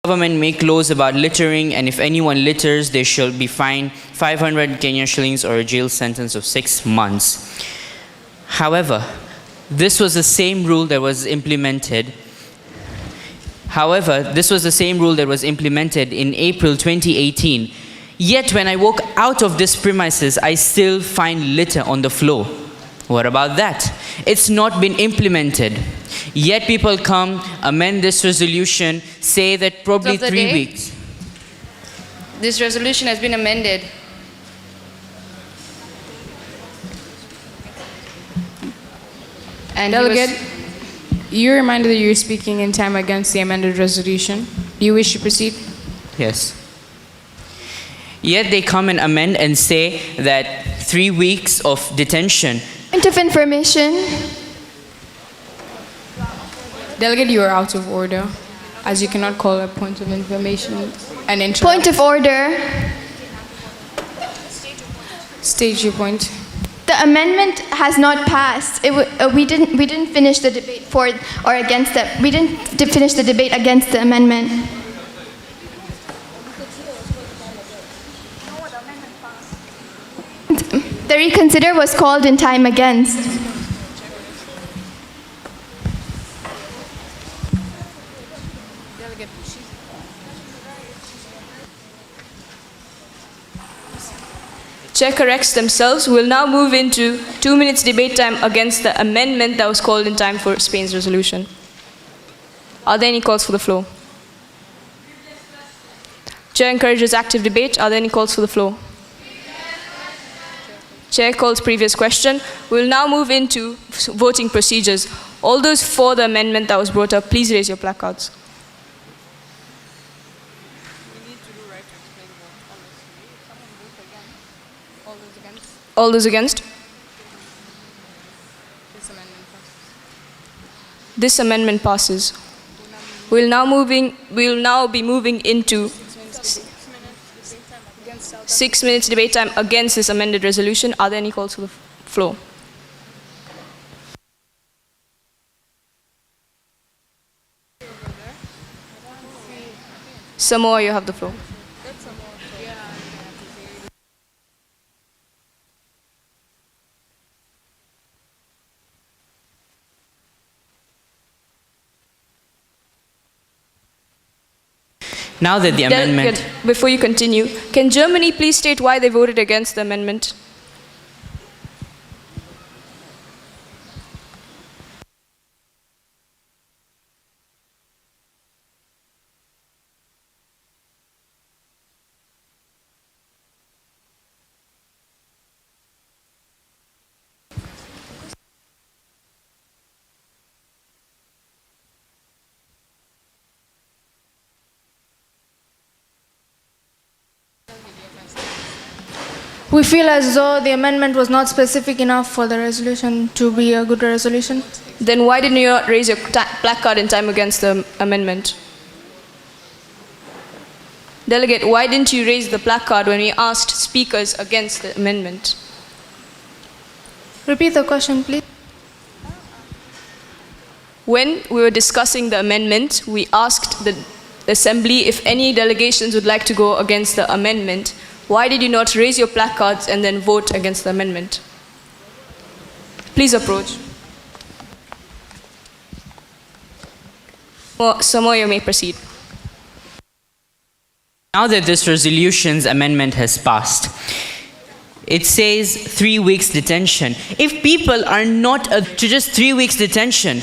Government make laws about littering, and if anyone litters, they shall be fined 500 Kenya shillings or a jail sentence of 6 months. However, this was the same rule that was implemented. In April 2018. Yet when I walk out of this premises, I still find litter on the floor. What about that? It's not been implemented. Yet people come, amend this resolution, say that probably 3 weeks. This resolution has been amended. And Delegate, you reminded that you're speaking in time against the amended resolution. Do you wish to proceed? Yes. Yet they come and amend and say that 3 weeks of detention. Point of information. Delegate, you are out of order, as you cannot call a point of information an interrupt. Point of order. State your point. The amendment has not passed. We didn't finish the debate for or against it. We didn't finish the debate against the amendment. The reconsider was called in time against. Chair corrects themselves. We'll now move into 2 minutes debate time against the amendment that was called in time for Spain's resolution. Are there any calls for the floor? Chair encourages active debate. Are there any calls for the floor? Chair calls previous question. We'll now move into voting procedures. All those for the amendment that was brought up, please raise your placards. All those against? This amendment passes. We'll now be moving into 6 minutes debate time against this amended resolution. Are there any calls for the floor? Samoa, you have the floor. Now that the amendment... Before you continue, can Germany please state why they voted against the amendment? We feel as though the amendment was not specific enough for the resolution to be a good resolution. Then why didn't you raise your placard in time against the amendment? Delegate, why didn't you raise the placard when we asked speakers against the amendment? Repeat the question, please. When we were discussing the amendment, we asked the Assembly if any delegations would like to go against the amendment. Why did you not raise your placards and then vote against the amendment? Please approach. Samoa, you may proceed. Now that this resolution's amendment has passed, it says 3 weeks detention. If people are not to just 3 weeks detention,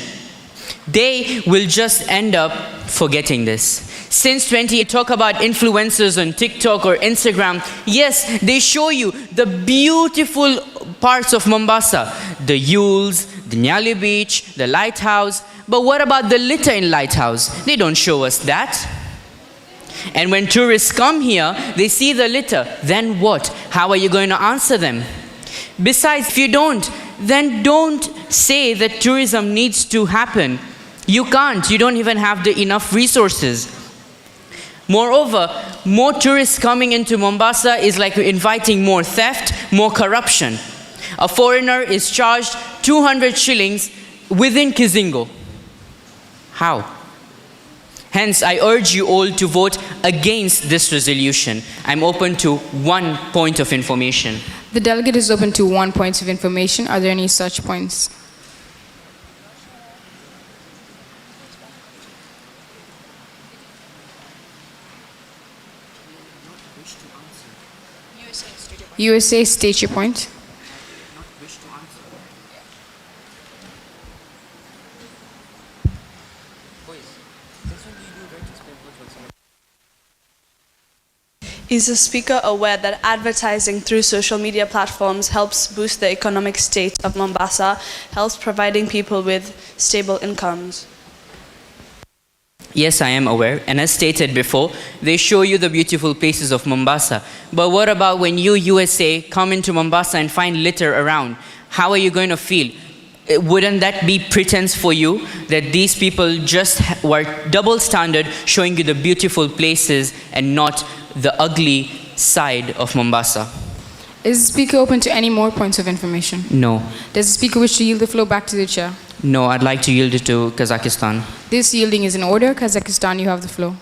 they will just end up forgetting this. Since talk about influencers on TikTok or Instagram, yes, they show you the beautiful parts of Mombasa, the Yules, the Nyali Beach, the lighthouse. But what about the litter in lighthouse? They don't show us that. And when tourists come here, they see the litter. Then what? How are you going to answer them? Besides, if you don't, then don't say that tourism needs to happen. You can't. You don't even have enough resources. Moreover, more tourists coming into Mombasa is like inviting more theft, more corruption. A foreigner is charged 200 shillings within Kizingo. How? Hence, I urge you all to vote against this resolution. I'm open to one point of information. The delegate is open to 1 point of information. Are there any such points? USA, state your point. Is the speaker aware that advertising through social media platforms helps boost the economic state of Mombasa, helps providing people with stable incomes? Yes, I am aware, and as stated before, they show you the beautiful places of Mombasa. But what about when you, USA, come into Mombasa and find litter around? How are you going to feel? Wouldn't that be pretense for you that these people just were double standard, showing you the beautiful places and not the ugly side of Mombasa? Is the speaker open to any more points of information? No. Does the speaker wish to yield the floor back to the chair? No, I'd like to yield it to Kazakhstan. This yielding is in order. Kazakhstan, you have the floor.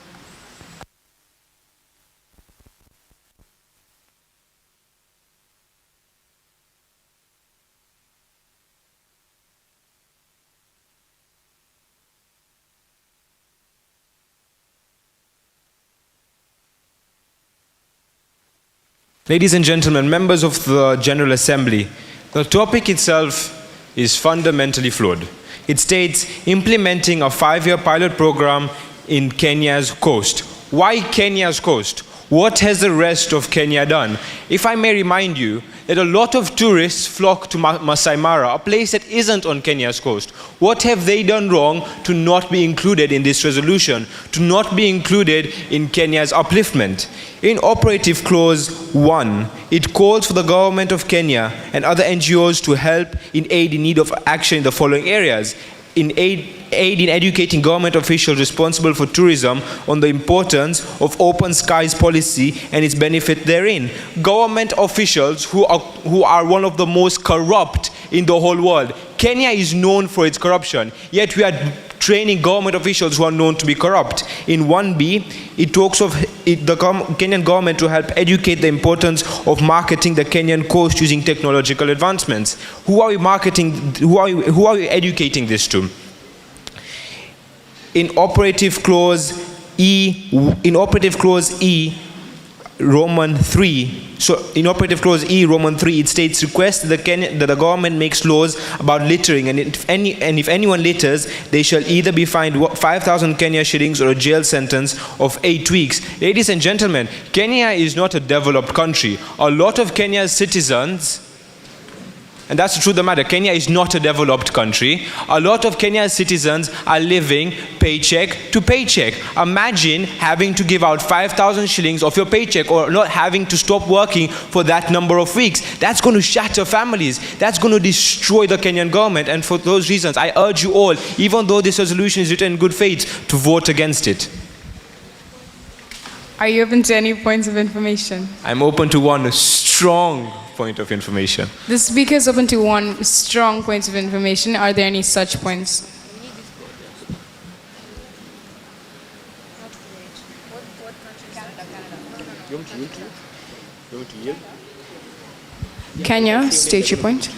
Ladies and gentlemen, members of the General Assembly, the topic itself is fundamentally flawed. It states implementing a 5-year pilot program in Kenya's coast. Why Kenya's coast? What has the rest of Kenya done? If I may remind you that a lot of tourists flock to Masai Mara, a place that isn't on Kenya's coast. What have they done wrong to not be included in this resolution, to not be included in Kenya's upliftment? In Operative Clause 1, it calls for the government of Kenya and other NGOs to help in aid in need of action in the following areas. In aid in educating government officials responsible for tourism on the importance of open skies policy and its benefit therein. Government officials who are one of the most corrupt in the whole world. Kenya is known for its corruption, yet we are training government officials who are known to be corrupt. In 1B, it talks of the Kenyan government to help educate the importance of marketing the Kenyan coast using technological advancements. Who are we marketing? Who are we educating this to? In Operative Clause E, Roman 3. So in Operative Clause E, Roman 3, it states request that the government makes laws about littering, and if anyone litters, they shall either be fined 5,000 Kenya shillings or a jail sentence of 8 weeks. Ladies and gentlemen, Kenya is not a developed country. A lot of Kenya's citizens, and that's the truth of the matter, Kenya is not a developed country. A lot of Kenya's citizens are living paycheck to paycheck. Imagine having to give out 5,000 shillings of your paycheck or not having to stop working for that number of weeks. That's going to shatter families. That's going to destroy the Kenyan government. And for those reasons, I urge you all, even though this resolution is written in good faith, to vote against it. Are you open to any points of information? I'm open to one strong point of information. The speaker is open to 1 strong point of information. Are there any such points? Kenya, state your point.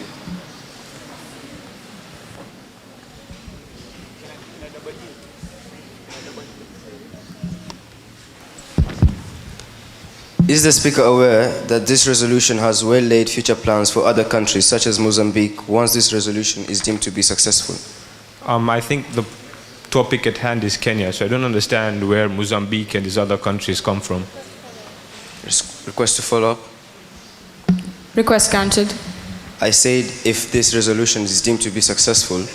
Is the Speaker aware that this resolution has well-laid future plans for other countries, such as Mozambique, once this resolution is deemed to be successful? I think the topic at hand is Kenya, so I don't understand where Mozambique and these other countries come from. Request to follow up. Request granted. I said if this resolution is deemed to be successful,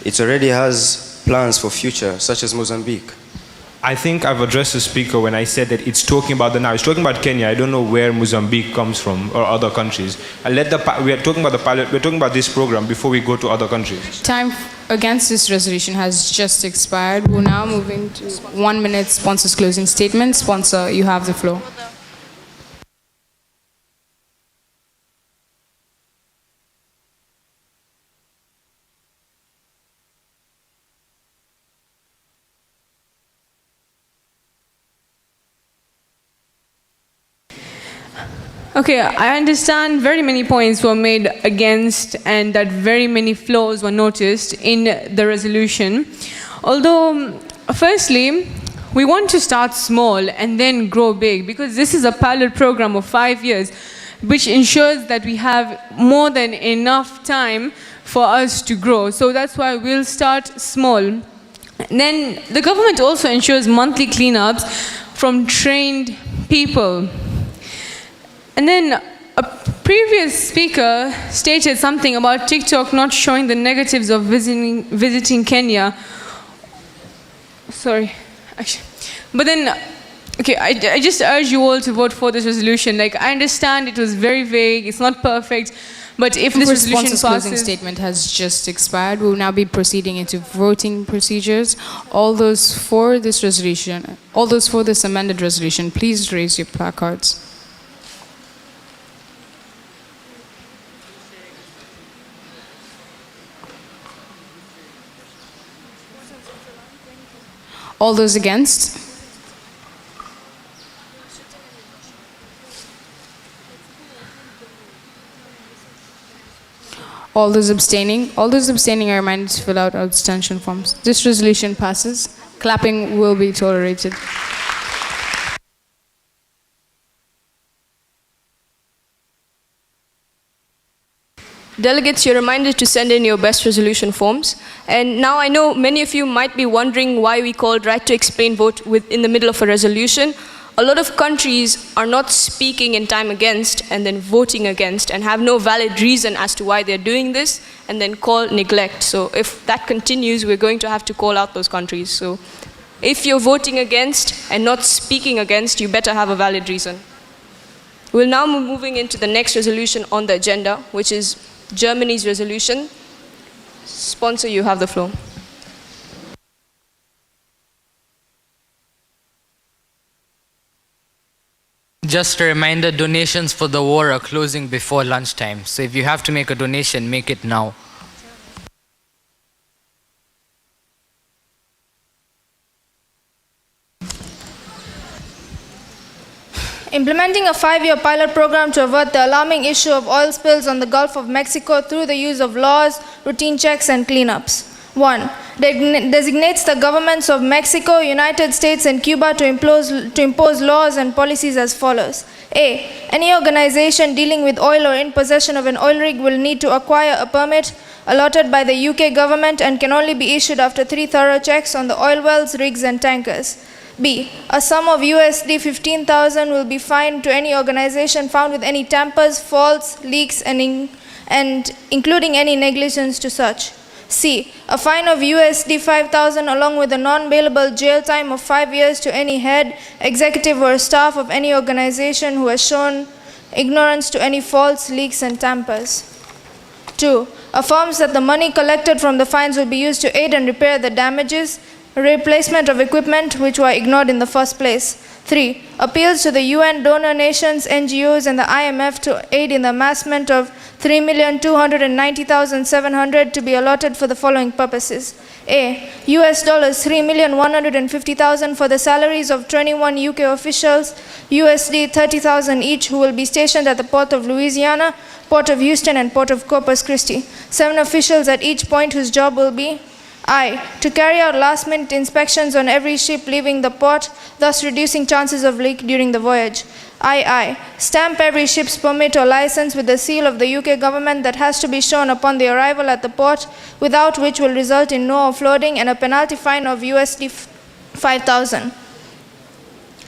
it already has plans for future, such as Mozambique. I think I've addressed the speaker when I said that it's talking about the now. It's talking about Kenya. I don't know where Mozambique comes from or other countries. We are talking about the pilot. We're talking about this program before we go to other countries. Time against this resolution has just expired. We're now moving to 1 minute sponsor's closing statement. Sponsor, you have the floor. Okay, I understand very many points were made against and that very many flaws were noticed in the resolution. Although, firstly, we want to start small and then grow big because this is a pilot program of 5 years which ensures that we have more than enough time for us to grow. So that's why we'll start small. And then the government also ensures monthly cleanups from trained people. And then a previous speaker stated something about TikTok not showing the negatives of visiting Kenya. Sorry, actually. But then, okay, I just urge you all to vote for this resolution. Like, I understand it was very vague, it's not perfect, but if this resolution passes... closing statement has just expired. We will now be proceeding into voting procedures. All those for this resolution, all those for this amended resolution, please raise your placards. All those against? All those abstaining? All those abstaining are reminded to fill out abstention forms. This resolution passes. Clapping will be tolerated. Delegates, you're reminded to send in your best resolution forms. And now I know many of you might be wondering why we called right to explain vote in the middle of a resolution. A lot of countries are not speaking in time against and then voting against and have no valid reason as to why they're doing this and then call neglect. So if that continues, we're going to have to call out those countries. So if you're voting against and not speaking against, you better have a valid reason. We'll now be moving into the next resolution on the agenda, which is Germany's resolution. Sponsor, you have the floor. Just a reminder, donations for the war are closing before lunchtime. So if you have to make a donation, make it now. Implementing a 5-year pilot program to avert the alarming issue of oil spills on the Gulf of Mexico through the use of laws, routine checks, and cleanups. 1. Designates the governments of Mexico, United States, and Cuba to impose laws and policies as follows. A. Any organization dealing with oil or in possession of an oil rig will need to acquire a permit allotted by the UK government and can only be issued after 3 thorough checks on the oil wells, rigs, and tankers. B. A sum of USD 15,000 will be fined to any organization found with any tampers, faults, leaks, and including any negligence to such. C. A fine of USD 5,000 along with a non-bailable jail time of 5 years to any head, executive, or staff of any organization who has shown ignorance to any faults, leaks, and tampers. 2. Affirms that the money collected from the fines will be used to aid and repair the damages, replacement of equipment which were ignored in the first place. 3. Appeals to the UN donor nations, NGOs, and the IMF to aid in the amassment of 3,290,700 to be allotted for the following purposes. A. US dollars 3,150,000 for the salaries of 21 UK officials, USD 30,000 each who will be stationed at the Port of Louisiana, Port of Houston, and Port of Corpus Christi. 7 officials at each point whose job will be I. To carry out last-minute inspections on every ship leaving the port, thus reducing chances of leak during the voyage. II. Stamp every ship's permit or license with the seal of the UK government that has to be shown upon the arrival at the port, without which will result in no offloading and a penalty fine of USD 5,000.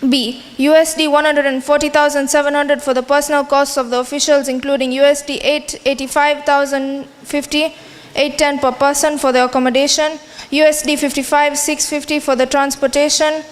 B. USD 140,700 for the personal costs of the officials, including USD 85,050, 810 per person for the accommodation, USD 55,650 for the transportation,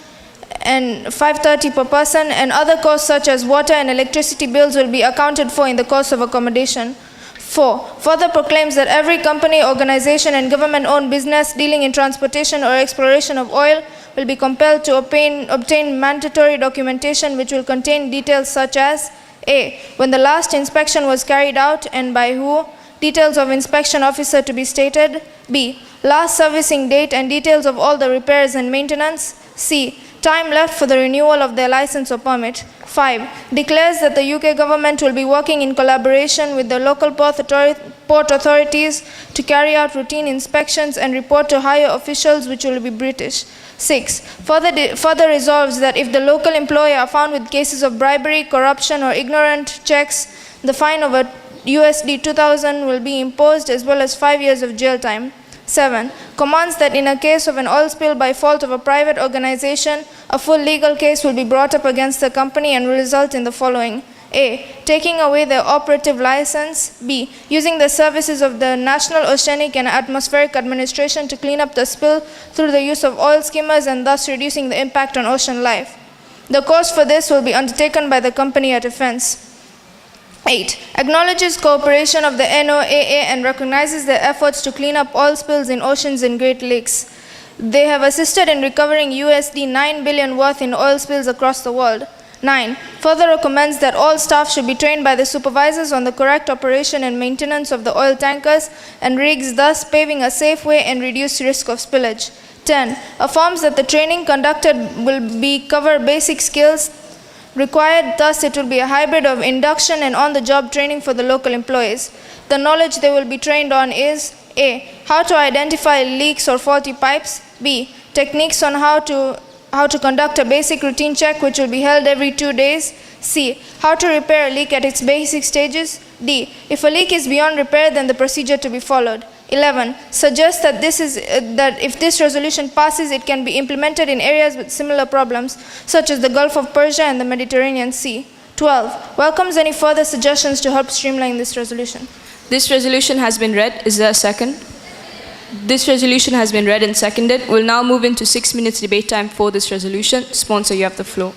and 530 per person, and other costs such as water and electricity bills will be accounted for in the cost of accommodation. 4. Further proclaims that every company, organization, and government-owned business dealing in transportation or exploration of oil will be compelled to obtain mandatory documentation which will contain details such as A. When the last inspection was carried out and by who, details of inspection officer to be stated. B. Last servicing date and details of all the repairs and maintenance. C. time left for the renewal of their license or permit. 5. Declares that the UK government will be working in collaboration with the local port authorities to carry out routine inspections and report to higher officials, which will be British. 6. Further resolves that if the local employer are found with cases of bribery, corruption or ignorant checks, the fine of USD 2,000 will be imposed as well as 5 years of jail time. 7. Commands that in a case of an oil spill by fault of a private organization, a full legal case will be brought up against the company and will result in the following. A. Taking away their operative license. B. Using the services of the National Oceanic and Atmospheric Administration to clean up the spill through the use of oil skimmers and thus reducing the impact on ocean life. The cost for this will be undertaken by the company at offense. 8. Acknowledges cooperation of the NOAA and recognizes their efforts to clean up oil spills in oceans and Great Lakes. They have assisted in recovering USD 9 billion worth in oil spills across the world. 9. Further recommends that all staff should be trained by the supervisors on the correct operation and maintenance of the oil tankers and rigs, thus paving a safe way and reduced risk of spillage. 10. Affirms that the training conducted will cover basic skills required, thus it will be a hybrid of induction and on-the-job training for the local employees. The knowledge they will be trained on is A. How to identify leaks or faulty pipes. B. Techniques on how to conduct a basic routine check which will be held every 2 days. C. How to repair a leak at its basic stages. D. If a leak is beyond repair, then the procedure to be followed. 11. Suggests that if this resolution passes, it can be implemented in areas with similar problems, such as the Gulf of Persia and the Mediterranean Sea. 12. Welcomes any further suggestions to help streamline this resolution. This resolution has been read. Is there a second? This resolution has been read and seconded. We'll now move into 6 minutes debate time for this resolution. Sponsor, you have the floor.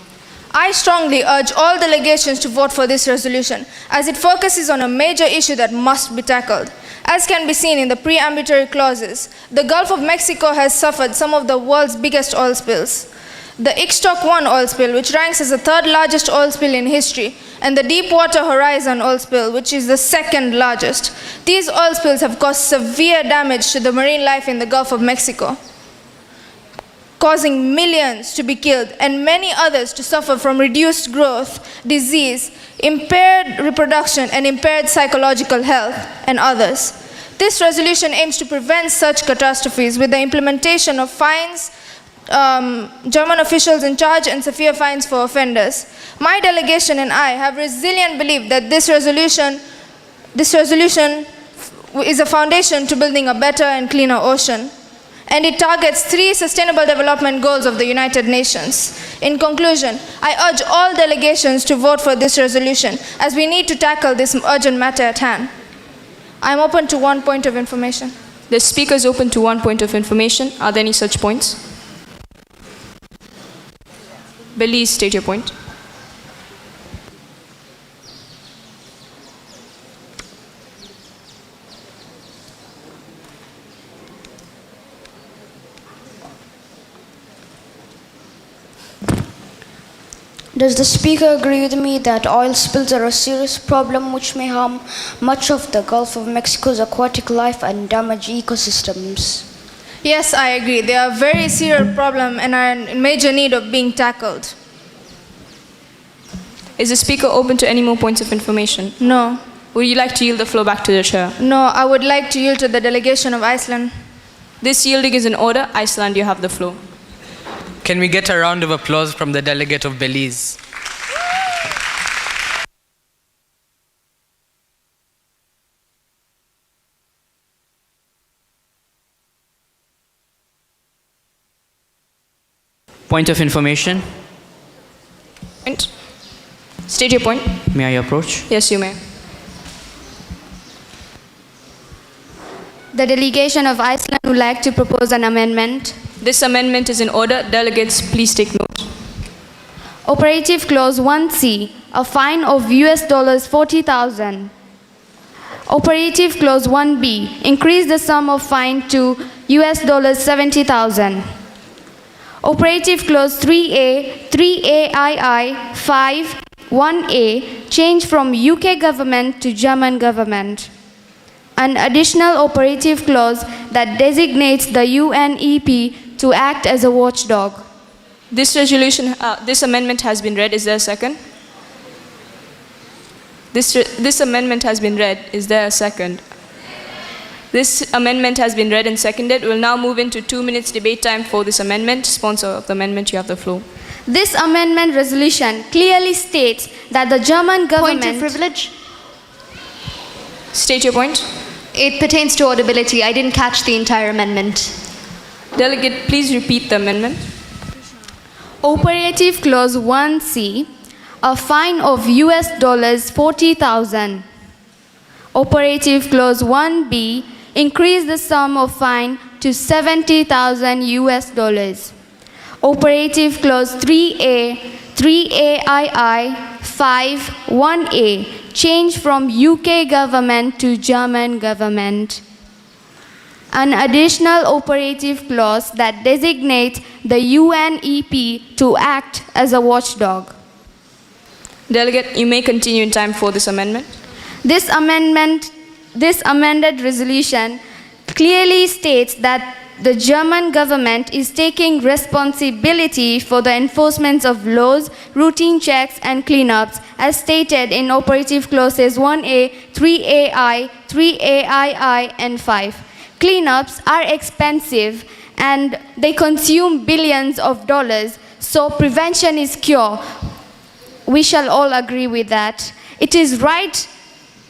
I strongly urge all delegations to vote for this resolution, as it focuses on a major issue that must be tackled. As can be seen in the preambulatory clauses, the Gulf of Mexico has suffered some of the world's biggest oil spills. The Ixtoc 1 oil spill, which ranks as the third largest oil spill in history, and the Deepwater Horizon oil spill, which is the second largest. These oil spills have caused severe damage to the marine life in the Gulf of Mexico, causing millions to be killed and many others to suffer from reduced growth, disease, impaired reproduction, and impaired psychological health, and others. This resolution aims to prevent such catastrophes with the implementation of fines, German officials in charge, and severe fines for offenders. My delegation and I have resilient belief that this resolution is a foundation to building a better and cleaner ocean, and it targets 3 Sustainable Development Goals of the United Nations. In conclusion, I urge all delegations to vote for this resolution, as we need to tackle this urgent matter at hand. I am open to 1 point of information. The speaker is open to 1 point of information. Are there any such points? Belize, state your point. Does the speaker agree with me that oil spills are a serious problem which may harm much of the Gulf of Mexico's aquatic life and damage ecosystems? Yes, I agree. They are a very serious problem and are in major need of being tackled. Is the speaker open to any more points of information? No. Would you like to yield the floor back to the chair? No, I would like to yield to the delegation of Iceland. This yielding is in order. Iceland, you have the floor. Can we get a round of applause from the delegate of Belize? Point of information. Point. State your point. May I approach? Yes, you may. The delegation of Iceland would like to propose an amendment. This amendment is in order. Delegates, please take note. Operative Clause 1C, a fine of US dollars 40,000. Operative Clause 1B, increase the sum of fine to US dollars 70,000. Operative Clause 3A, 3AII, 5, 1A, change from UK government to German government. An additional operative clause that designates the UNEP to act as a watchdog. This amendment has been read. Is there a second? This amendment has been read. Is there a second? This amendment has been read and seconded. We'll now move into 2 minutes debate time for this amendment. Sponsor of the amendment, you have the floor. This amendment resolution clearly states that the German government... Point of privilege. State your point. It pertains to audibility. I didn't catch the entire amendment. Delegate, please repeat the amendment. Operative Clause 1C, a fine of US $40,000. Operative Clause 1B, increase the sum of fine to 70,000 US dollars. Operative Clause 3A, 3AII, 5, 1A, change from UK government to German government. An additional operative clause that designates the UNEP to act as a watchdog. Delegate, you may continue in time for this amendment. This amended resolution clearly states that the German government is taking responsibility for the enforcement of laws, routine checks, and cleanups, as stated in Operative Clauses 1A, 3AI, 3AII, and 5. Cleanups are expensive and they consume billions of dollars, so prevention is cure. We shall all agree with that. It is right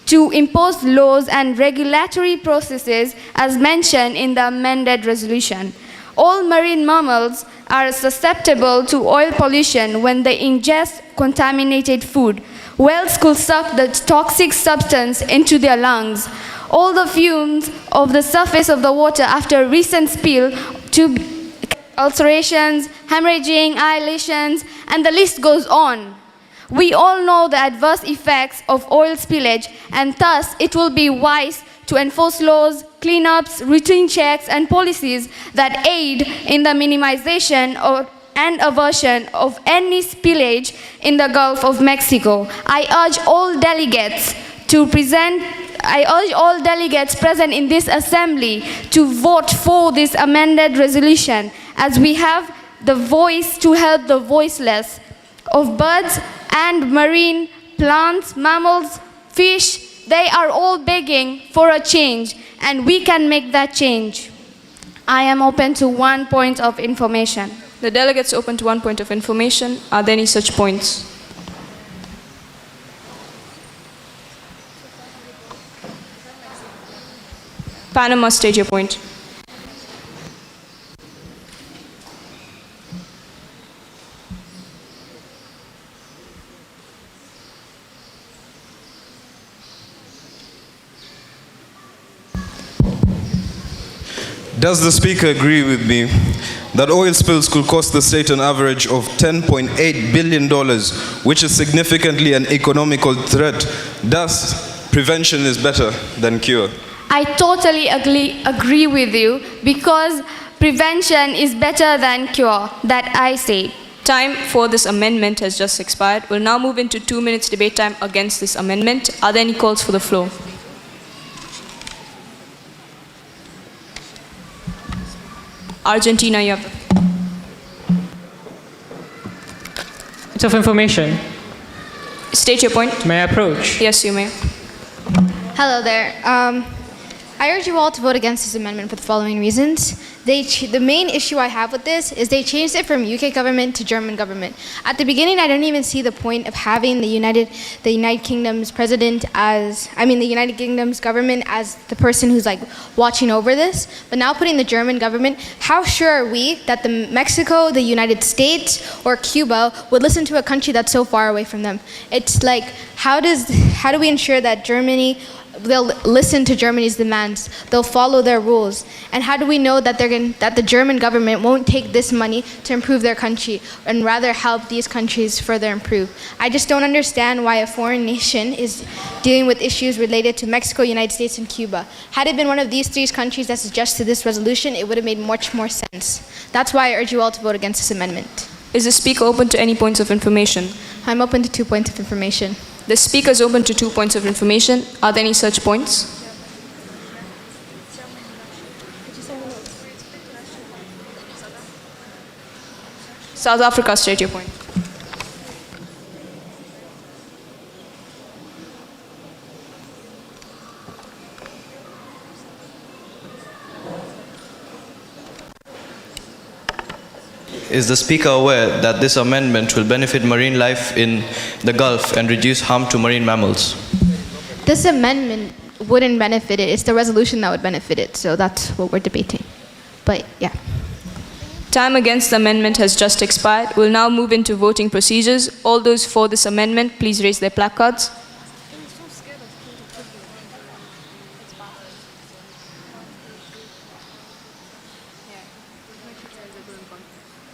to impose laws and regulatory processes as mentioned in the amended resolution. All marine mammals are susceptible to oil pollution when they ingest contaminated food. Whales could suck the toxic substance into their lungs. All the fumes of the surface of the water after a recent spill to ulcerations, hemorrhaging, eye lesions, and the list goes on. We all know the adverse effects of oil spillage, and thus it will be wise to enforce laws, cleanups, routine checks, and policies that aid in the minimization and aversion of any spillage in the Gulf of Mexico. I urge all delegates present in this assembly to vote for this amended resolution, as we have the voice to help the voiceless of birds and marine plants, mammals, fish. They are all begging for a change, and we can make that change. I am open to 1 point of information. The delegates open to 1 point of information. Are there any such points? Panama, state your point. Does the Speaker agree with me that oil spills could cost the state an average of $10.8 billion, which is significantly an economical threat? Thus, prevention is better than cure. I totally agree with you, because prevention is better than cure, that I say. Time for this amendment has just expired. We'll now move into 2 minutes debate time against this amendment. Are there any calls for the floor? Argentina, you have. It's of information. State your point. May I approach? Yes, you may. Hello there. I urge you all to vote against this amendment for the following reasons. The main issue I have with this is they changed it from UK government to German government. At the beginning, I didn't even see the point of having the United Kingdom's president the United Kingdom's government as the person who's like watching over this. But now putting the German government, how sure are we that the Mexico, the United States, or Cuba would listen to a country that's so far away from them? It's like, how do we ensure that they'll listen to Germany's demands, they'll follow their rules? And how do we know that that the German government won't take this money to improve their country and rather help these countries further improve? I just don't understand why a foreign nation is dealing with issues related to Mexico, United States, and Cuba. Had it been one of these three countries that suggested this resolution, it would have made much more sense. That's why I urge you all to vote against this amendment. Is the Speaker open to any points of information? I'm open to 2 points of information. The Speaker is open to 2 points of information. Are there any such points? South Africa, state your point. Is the Speaker aware that this amendment will benefit marine life in the Gulf and reduce harm to marine mammals? This amendment wouldn't benefit it. It's the resolution that would benefit it. So that's what we're debating. But yeah. Time against the amendment has just expired. We'll now move into voting procedures. All those for this amendment, please raise their placards.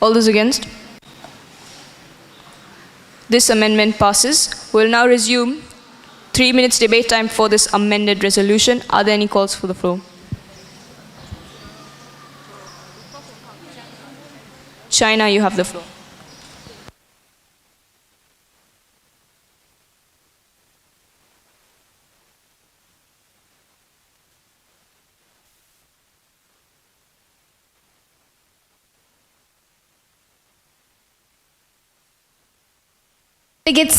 All those against? This amendment passes. We'll now resume 3 minutes debate time for this amended resolution. Are there any calls for the floor? China, you have the floor.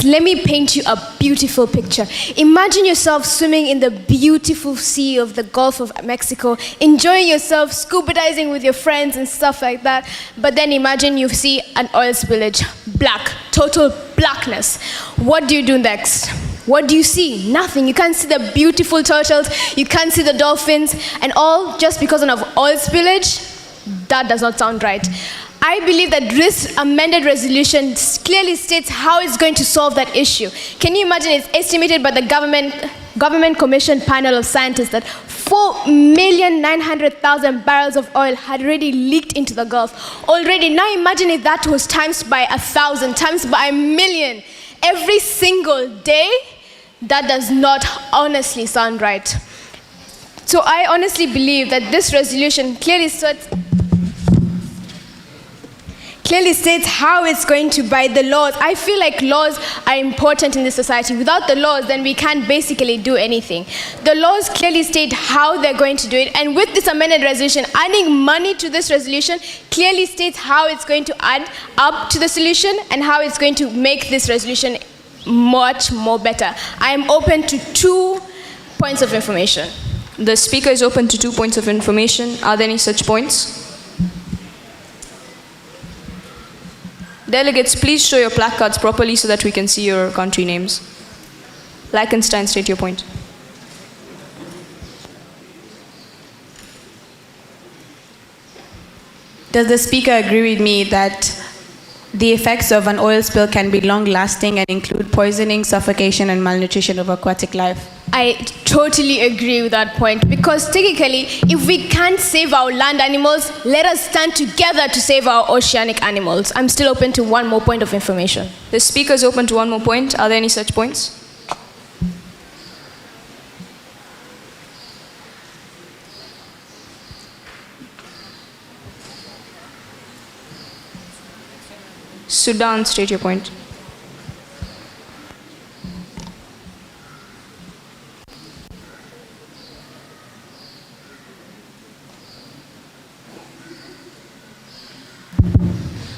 Let me paint you a beautiful picture. Imagine yourself swimming in the beautiful sea of the Gulf of Mexico, enjoying yourself, scuba diving with your friends and stuff like that. But then imagine you see an oil spillage, black, total blackness. What do you do next? What do you see? Nothing. You can't see the beautiful turtles, you can't see the dolphins, and all just because of oil spillage? That does not sound right. I believe that this amended resolution clearly states how it's going to solve that issue. Can you imagine it's estimated by the government commission panel of scientists that 4,900,000 barrels of oil had already leaked into the Gulf already. Now imagine if that was times by 1,000, times by 1,000,000 every single day. That does not honestly sound right. So I honestly believe that this resolution clearly states how it's going to by the laws. I feel like laws are important in this society. Without the laws, then we can't basically do anything. The laws clearly state how they're going to do it, and with this amended resolution, adding money to this resolution clearly states how it's going to add up to the solution and how it's going to make this resolution much more better. I am open to 2 points of information. The Speaker is open to 2 points of information. Are there any such points? Delegates, please show your placards properly so that we can see your country names. Liechtenstein, state your point. Does the Speaker agree with me that the effects of an oil spill can be long-lasting and include poisoning, suffocation, and malnutrition of aquatic life? I totally agree with that point, because technically, if we can't save our land animals, let us stand together to save our oceanic animals. I'm still open to 1 more point of information. The Speaker is open to 1 more point. Are there any such points? Sudan, state your point.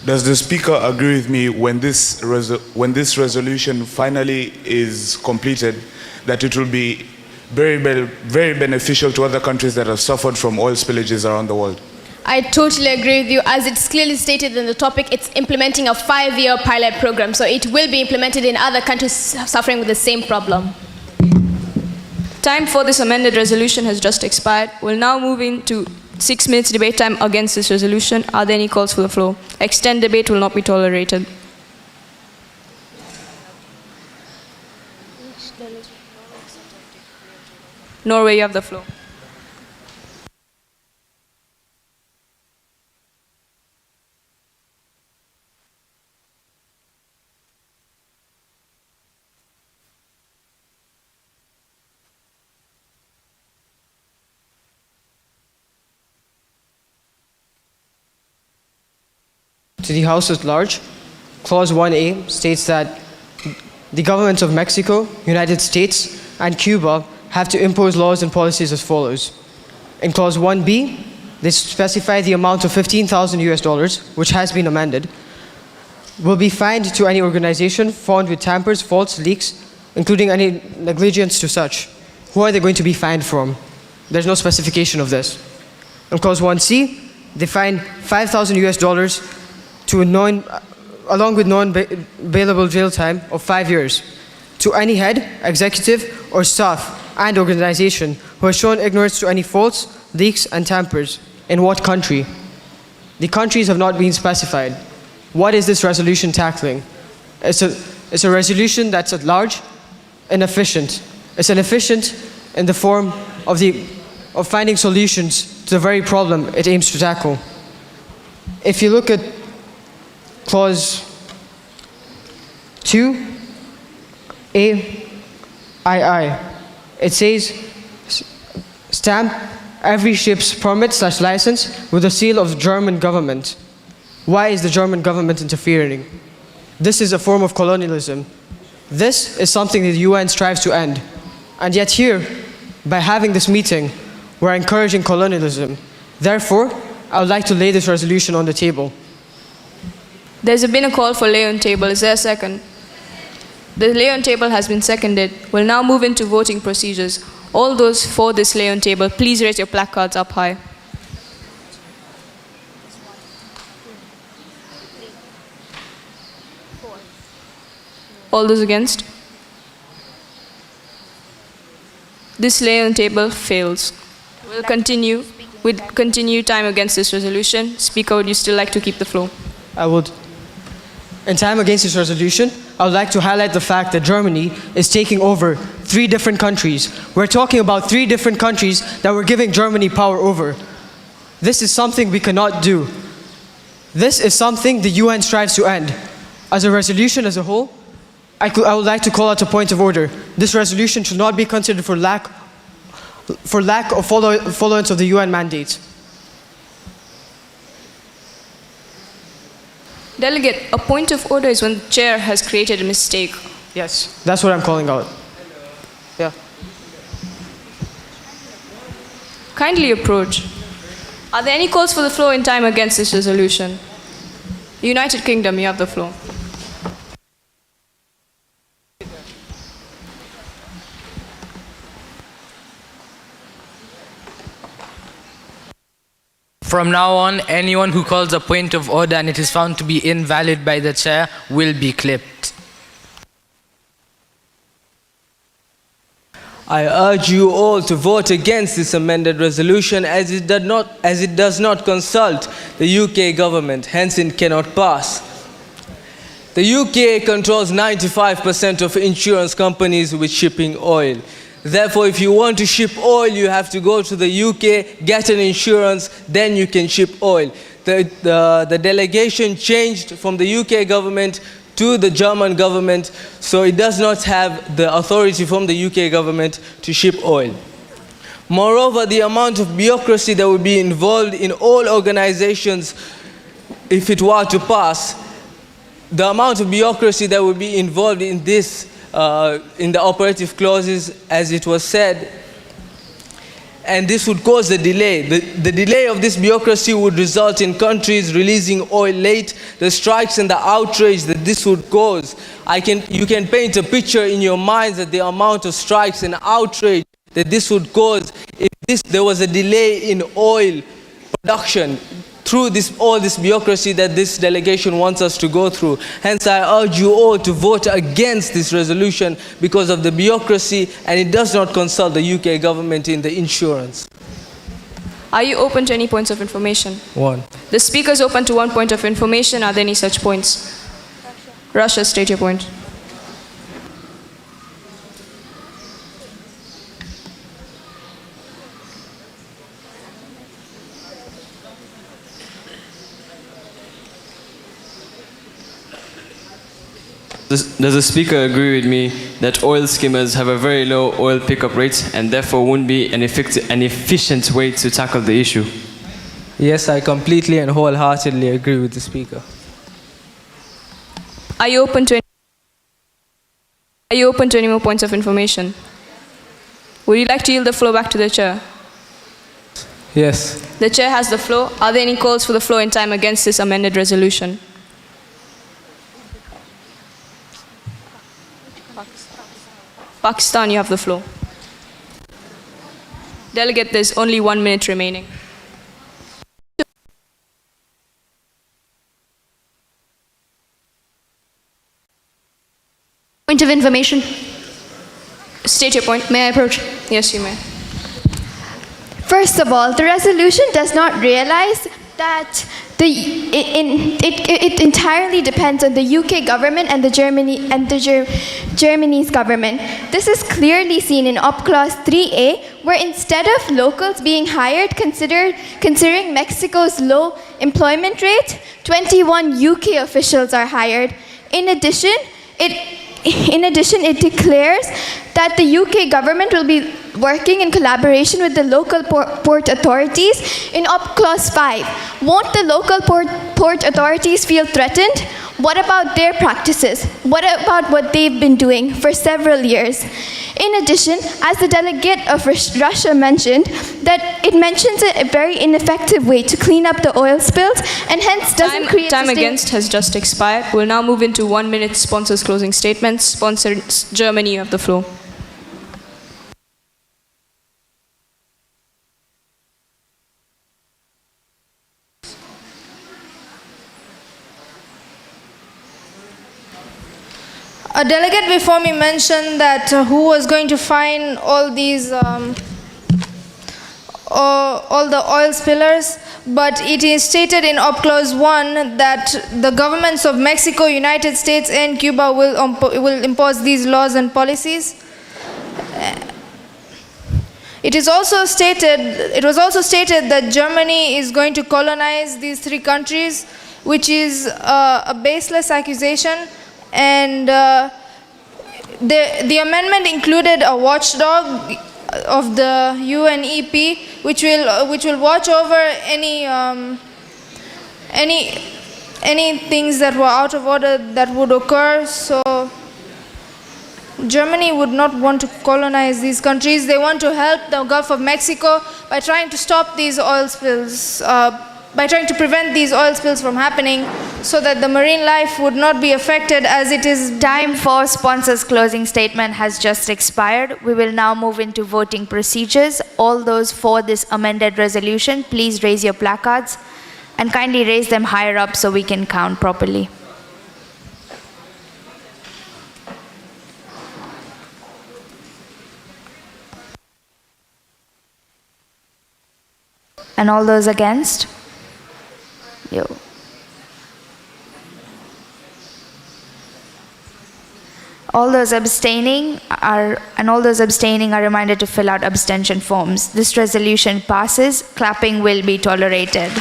Does the Speaker agree with me when this resolution finally is completed, that it will be very beneficial to other countries that have suffered from oil spillages around the world? I totally agree with you. As it's clearly stated in the topic, it's implementing a 5-year pilot program, so it will be implemented in other countries suffering with the same problem. Time for this amended resolution has just expired. We'll now move into 6 minutes debate time against this resolution. Are there any calls for the floor? Extend debate will not be tolerated. Norway, you have the floor. To the House at large, Clause 1A states that the governments of Mexico, United States, and Cuba have to impose laws and policies as follows. In Clause 1B, they specify the amount of $15,000 US, which has been amended. will be fined to any organization found with tampers, faults, leaks, including any negligence to such. Who are they going to be fined from? There's no specification of this. In clause 1C, they fine $5,000 to along with non-bailable jail time of 5 years to any head, executive, or staff and organization who has shown ignorance to any faults, leaks, and tampers. In what country? The countries have not been specified. What is this resolution tackling? It's a resolution that's at large, inefficient. It's inefficient in the form of finding solutions to the very problem it aims to tackle. If you look at clause 2, it says, stamp every ship's permit/license with the seal of the German government. Why is the German government interfering? This is a form of colonialism. This is something that the UN strives to end. And yet here, by having this meeting, we're encouraging colonialism. Therefore, I would like to lay this resolution on the table. There's been a call for lay on table. Is there a second? The lay on table has been seconded. We'll now move into voting procedures. All those for this lay on table, please raise your placards up high. All those against? This lay on table fails. We'll continue time against this resolution. Speaker, would you still like to keep the floor? I would. In time against this resolution, I would like to highlight the fact that Germany is taking over 3 different countries. We're talking about 3 different countries that we're giving Germany power over. This is something we cannot do. This is something the UN strives to end. As a resolution as a whole, I would like to call out a point of order. This resolution should not be considered for lack of followance of the UN mandate. Delegate, a point of order is when the chair has created a mistake. Yes, that's what I'm calling out. Yeah. Kindly approach. Are there any calls for the floor in time against this resolution? United Kingdom, you have the floor. From now on, anyone who calls a point of order and it is found to be invalid by the chair will be clipped. I urge you all to vote against this amended resolution as it does not consult the UK government, hence it cannot pass. The UK controls 95% of insurance companies with shipping oil. Therefore, if you want to ship oil, you have to go to the UK, get an insurance, then you can ship oil. The delegation changed from the UK government to the German government, so it does not have the authority from the UK government to ship oil. Moreover, the amount of bureaucracy that would be involved in all organizations if it were to pass, the amount of bureaucracy that would be involved in this in the operative clauses, as it was said, and this would cause a delay. The delay of this bureaucracy would result in countries releasing oil late, the strikes and the outrage that this would cause. You can paint a picture in your minds that the amount of strikes and outrage that this would cause if there was a delay in oil production through all this bureaucracy that this delegation wants us to go through. Hence, I urge you all to vote against this resolution because of the bureaucracy, and it does not consult the UK government in the insurance. Are you open to any points of information? 1. The speaker is open to 1 point of information. Are there any such points? Russia, state your point. Does the speaker agree with me that oil skimmers have a very low oil pickup rate and therefore wouldn't be an efficient way to tackle the issue? Yes, I completely and wholeheartedly agree with the speaker. Are you open to any more points of information? Would you like to yield the floor back to the chair? Yes. The chair has the floor. Are there any calls for the floor in time against this amended resolution? Pakistan, you have the floor. Delegate, there's only 1 minute remaining. Point of information. State your point. May I approach? Yes, you may. First of all, the resolution does not realize that it entirely depends on the UK government and the Germany's government. This is clearly seen in Op Clause 3A, where instead of locals being hired, considering Mexico's low employment rate, 21 UK officials are hired. In addition, it declares that the UK government will be working in collaboration with the local port authorities in Op Clause 5. Won't the local port authorities feel threatened? What about their practices? What about what they've been doing for several years? In addition, as the delegate of Russia mentioned, that it mentions a very ineffective way to clean up the oil spills and hence doesn't create Time against has just expired. We'll now move into 1 minute sponsors' closing statements. Sponsors, Germany, you have the floor. A delegate before me mentioned that who was going to fine all these, all the oil spillers, but it is stated in Op Clause 1 that the governments of Mexico, United States and Cuba will impose these laws and policies. It was also stated that Germany is going to colonize these 3 countries, which is a baseless accusation. And the amendment included a watchdog of the UNEP, which will watch over any things that were out of order that would occur. So Germany would not want to colonize these countries. They want to help the Gulf of Mexico by trying to stop these oil spills. By trying to prevent these oil spills from happening so that the marine life would not be affected as it is. Time for sponsors' closing statement has just expired. We will now move into voting procedures. All those for this amended resolution, please raise your placards and kindly raise them higher up so we can count properly. And all those against? Yo. All those abstaining are reminded to fill out abstention forms. This resolution passes. Clapping will be tolerated.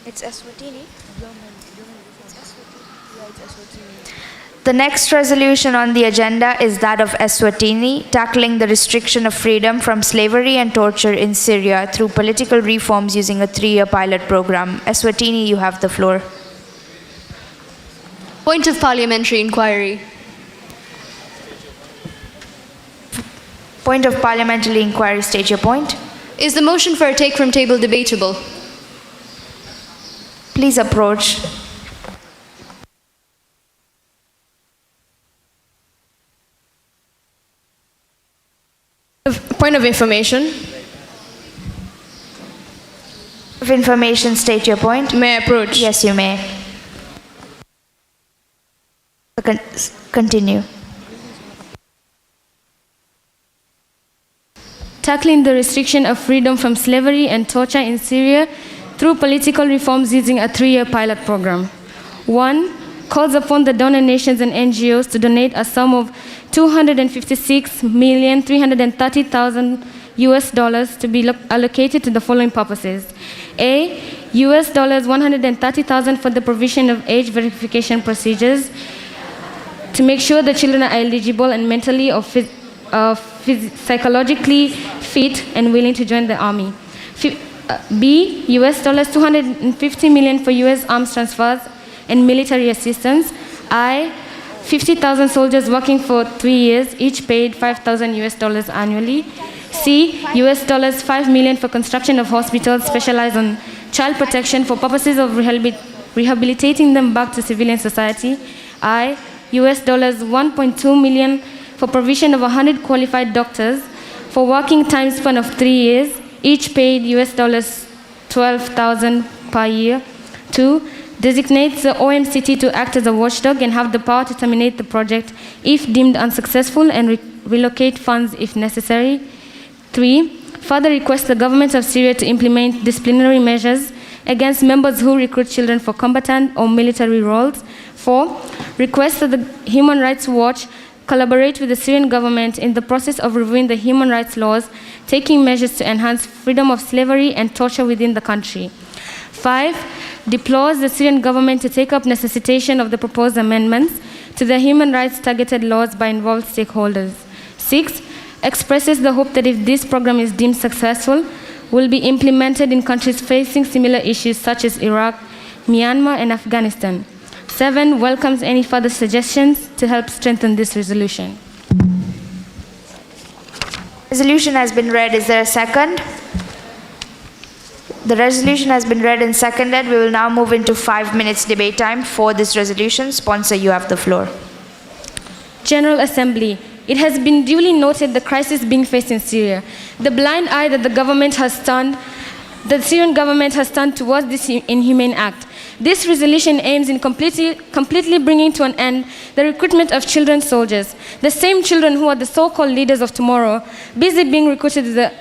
It's Eswatini. The next resolution on the agenda is that of Eswatini, tackling the restriction of freedom from slavery and torture in Syria through political reforms using a 3-year pilot program. Eswatini, you have the floor. Point of parliamentary inquiry. Point of parliamentary inquiry, state your point. Is the motion for a take from table debatable? Please approach. Point of information. Of information, state your point. May I approach? Yes, you may. Continue. Tackling the restriction of freedom from slavery and torture in Syria through political reforms using a 3-year pilot program. 1. Calls upon the donor nations and NGOs to donate a sum of $256,330,000 to be allocated to the following purposes. A. $130,000 for the provision of age verification procedures to make sure the children are eligible and mentally or psychologically fit and willing to join the army. B. $250 million for U.S. arms transfers and military assistance. I. 50,000 soldiers working for 3 years, each paid $5,000 annually. C, US dollars 5 million for construction of hospitals specialized on child protection for purposes of rehabilitating them back to civilian society. I, US dollars 1.2 million for provision of 100 qualified doctors for working time span of 3 years, each paid US dollars 12,000 per year. 2, designates the OMCT to act as a watchdog and have the power to terminate the project if deemed unsuccessful and relocate funds if necessary. 3, further requests the government of Syria to implement disciplinary measures against members who recruit children for combatant or military roles. 4, requests that the Human Rights Watch collaborate with the Syrian government in the process of reviewing the human rights laws, taking measures to enhance freedom of slavery and torture within the country. 5, deplores the Syrian government to take up necessitation of the proposed amendments to the human rights targeted laws by involved stakeholders. 6, expresses the hope that if this program is deemed successful, will be implemented in countries facing similar issues such as Iraq, Myanmar, and Afghanistan. 7, welcomes any further suggestions to help strengthen this resolution. Resolution has been read. Is there a second? The resolution has been read and seconded. We will now move into 5 minutes debate time for this resolution. Sponsor, you have the floor. General Assembly. It has been duly noted the crisis being faced in Syria. The blind eye that the Syrian government has turned towards this inhumane act. This resolution aims in completely bringing to an end the recruitment of children soldiers, the same children who are the so-called leaders of tomorrow, busy being recruited with the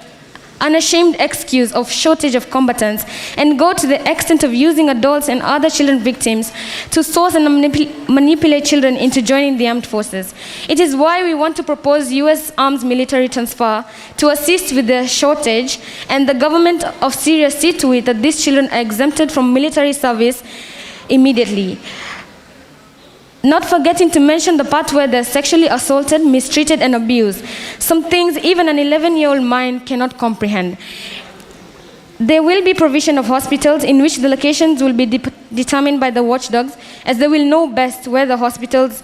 unashamed excuse of shortage of combatants, and go to the extent of using adults and other children victims to source and manipulate children into joining the armed forces. It is why we want to propose US arms military transfer to assist with the shortage, and the government of Syria see to it that these children are exempted from military service immediately. Not forgetting to mention the part where they're sexually assaulted, mistreated, and abused. Some things even an 11-year-old mind cannot comprehend. There will be provision of hospitals in which the locations will be determined by the watchdogs, as they will know best where the hospitals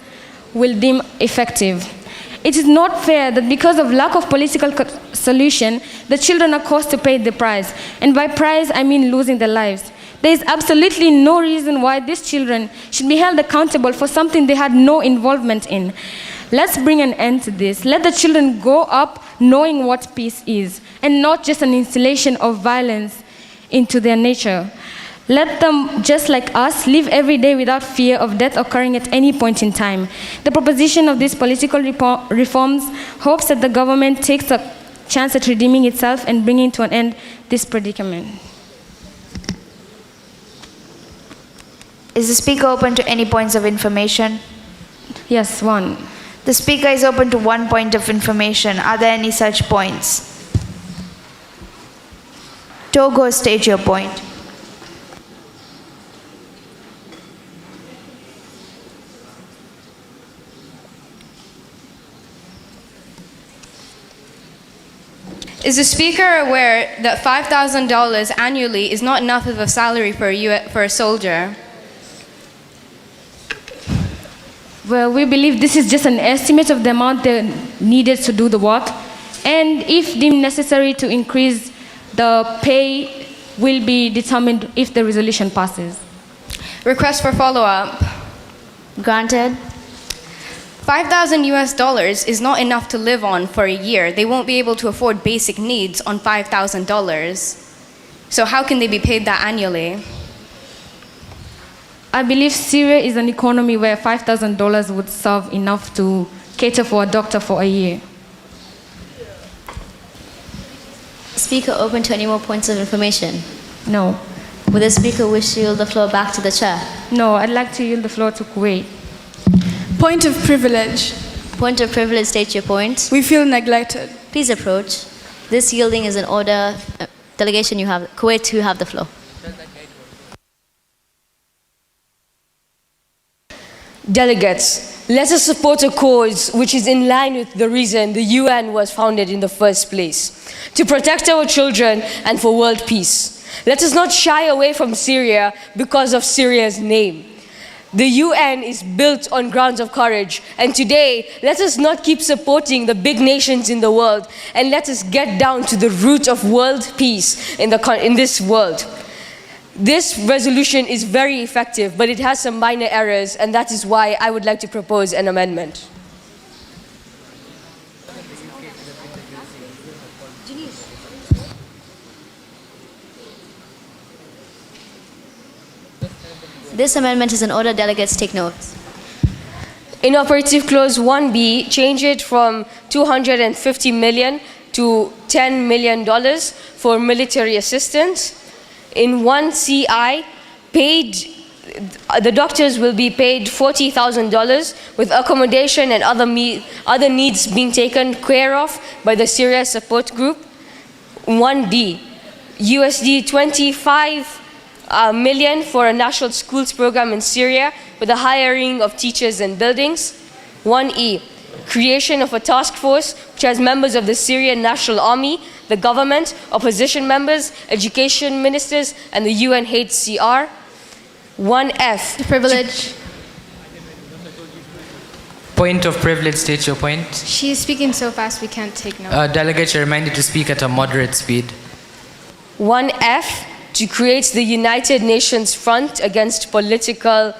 will deem effective. It is not fair that because of lack of political solution, the children are caused to pay the price. And by price, I mean losing their lives. There is absolutely no reason why these children should be held accountable for something they had no involvement in. Let's bring an end to this. Let the children grow up knowing what peace is, and not just an installation of violence into their nature. Let them, just like us, live every day without fear of death occurring at any point in time. The proposition of these political reforms hopes that the government takes a chance at redeeming itself and bringing to an end this predicament. Is the speaker open to any points of information? Yes, one. The speaker is open to 1 point of information. Are there any such points? Togo, state your point. Is the speaker aware that $5,000 annually is not enough of a salary for a soldier? Well, we believe this is just an estimate of the amount they needed to do the work, and if deemed necessary to increase the pay will be determined if the resolution passes. Request for follow-up. Granted. $5,000 is not enough to live on for a year. They won't be able to afford basic needs on $5,000. So how can they be paid that annually? I believe Syria is an economy where $5,000 would serve enough to cater for a doctor for a year. Speaker open to any more points of information? No. Would the speaker wish to yield the floor back to the chair? No, I'd like to yield the floor to Kuwait. Point of privilege. Point of privilege, state your point. We feel neglected. Please approach. This yielding is an order. Delegation, you have Kuwait, you have the floor. Delegates, let us support a cause which is in line with the reason the UN was founded in the first place, to protect our children and for world peace. Let us not shy away from Syria because of Syria's name. The UN is built on grounds of courage. And today, let us not keep supporting the big nations in the world, and let us get down to the root of world peace in this world. This resolution is very effective, but it has some minor errors, and that is why I would like to propose an amendment. This amendment is in order. Delegates take note. In Operative Clause 1B, change it from $250 million to $10 million for military assistance. In 1CI, the doctors will be paid $40,000 with accommodation and other needs being taken care of by the Syria Support Group. 1D, USD 25 million for a national schools program in Syria with the hiring of teachers and buildings. 1E, creation of a task force which has members of the Syrian National Army, the government, opposition members, education ministers, and the UNHCR. 1F. Privilege. Point of privilege, state your point. She is speaking so fast we can't take note. Delegates are reminded to speak at a moderate speed. 1F, to create the United Nations Front Against Political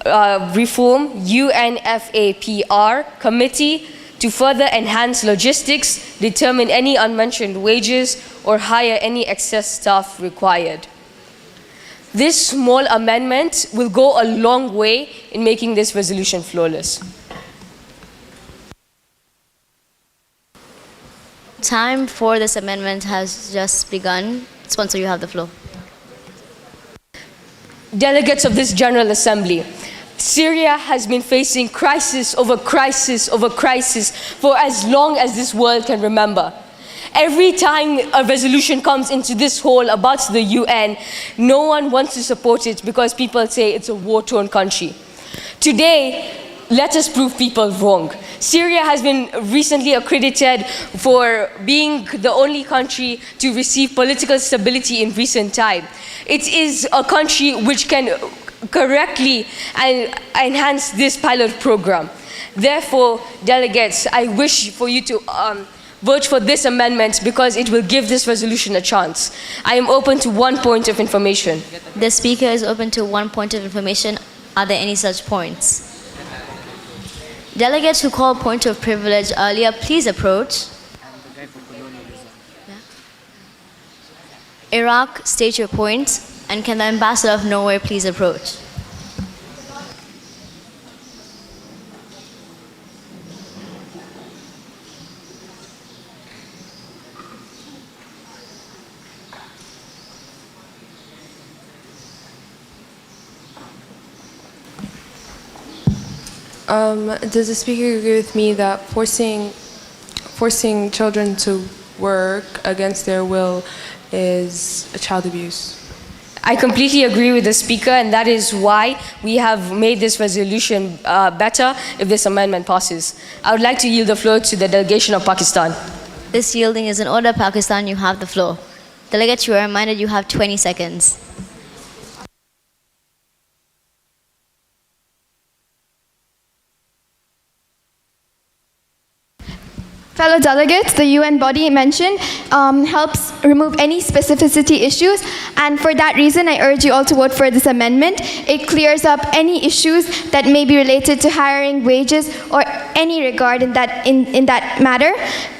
Reform, UNFAPR, committee to further enhance logistics, determine any unmentioned wages, or hire any excess staff required. This small amendment will go a long way in making this resolution flawless. Time for this amendment has just begun. Sponsor, you have the floor. Delegates of this General Assembly, Syria has been facing crisis over crisis over crisis for as long as this world can remember. Every time a resolution comes into this hall about the UN, no one wants to support it because people say it's a war-torn country. Today, let us prove people wrong. Syria has been recently accredited for being the only country to receive political stability in recent time. It is a country which can correctly enhance this pilot program. Therefore, delegates, I wish for you to vote for this amendment because it will give this resolution a chance. I am open to one point of information. The Speaker is open to one point of information. Are there any such points? Delegates who called point of privilege earlier, please approach. Iraq, state your point. And can the Ambassador of Norway please approach? Does the Speaker agree with me that forcing children to work against their will is child abuse? I completely agree with the Speaker, and that is why we have made this resolution better if this amendment passes. I would like to yield the floor to the delegation of Pakistan. This yielding is in order. Pakistan, you have the floor. Delegates, you are reminded you have 20 seconds. Fellow delegates, the UN body mentioned helps remove any specificity issues, and for that reason I urge you all to vote for this amendment. It clears up any issues that may be related to hiring, wages, or any regard in that matter.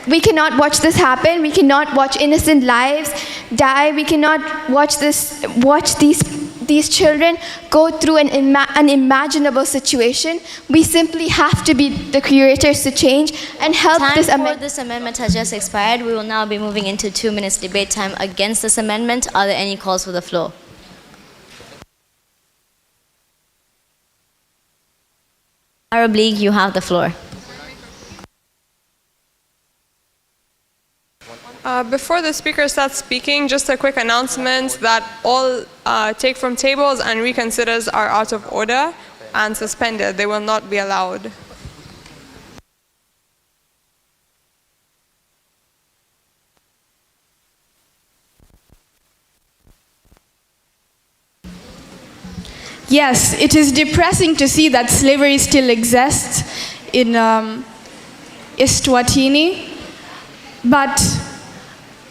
We cannot watch this happen. We cannot watch innocent lives die. We cannot watch these children go through an unimaginable situation. We simply have to be the curators to change and help this amendment. Time for this amendment has just expired. We will now be moving into 2 minutes debate time against this amendment. Are there any calls for the floor? Arab League, you have the floor. Before the speaker starts speaking, just a quick announcement that all take from tables and reconsiders are out of order and suspended. They will not be allowed. Yes, it is depressing to see that slavery still exists in Eswatini. But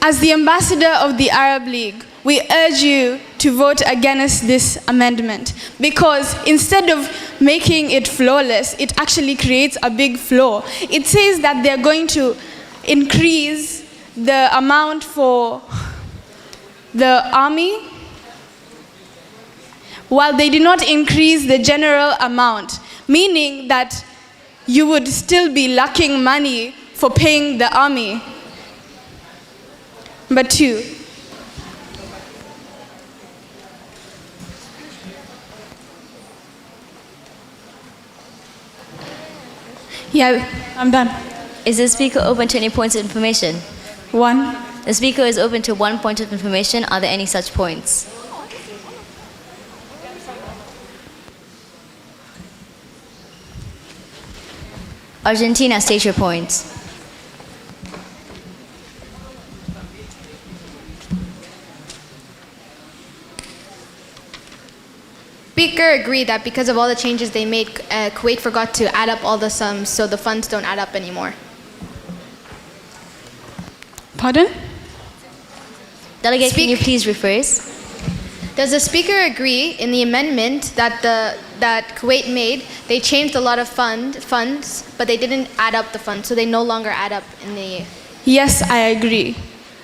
as the ambassador of the Arab League, we urge you to vote against this amendment, because instead of making it flawless, it actually creates a big flaw. It says that they're going to increase the amount for the army, while they do not increase the general amount, meaning that you would still be lacking money for paying the army. But two, yeah, I'm done. Is the speaker open to any points of information? One. The speaker is open to one point of information. Are there any such points? Argentina, state your point. Speaker agreed that because of all the changes they made, Kuwait forgot to add up all the sums, so the funds don't add up anymore. Pardon? Delegate, can you please rephrase? Does the speaker agree in the amendment that that Kuwait made, they changed a lot of funds, but they didn't add up the funds, so they no longer add up in the... Yes, I agree,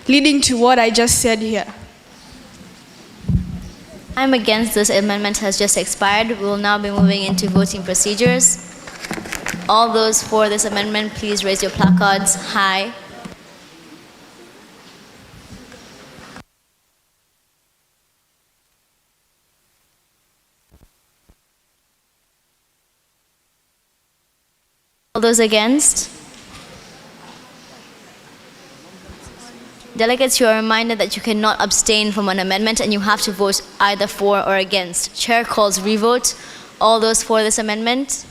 leading to what I just said here. I'm against this amendment has just expired. We will now be moving into voting procedures. All those for this amendment, please raise your placards high. All those against? Delegates, you are reminded that you cannot abstain from an amendment and you have to vote either for or against. Chair calls revote. All those for this amendment?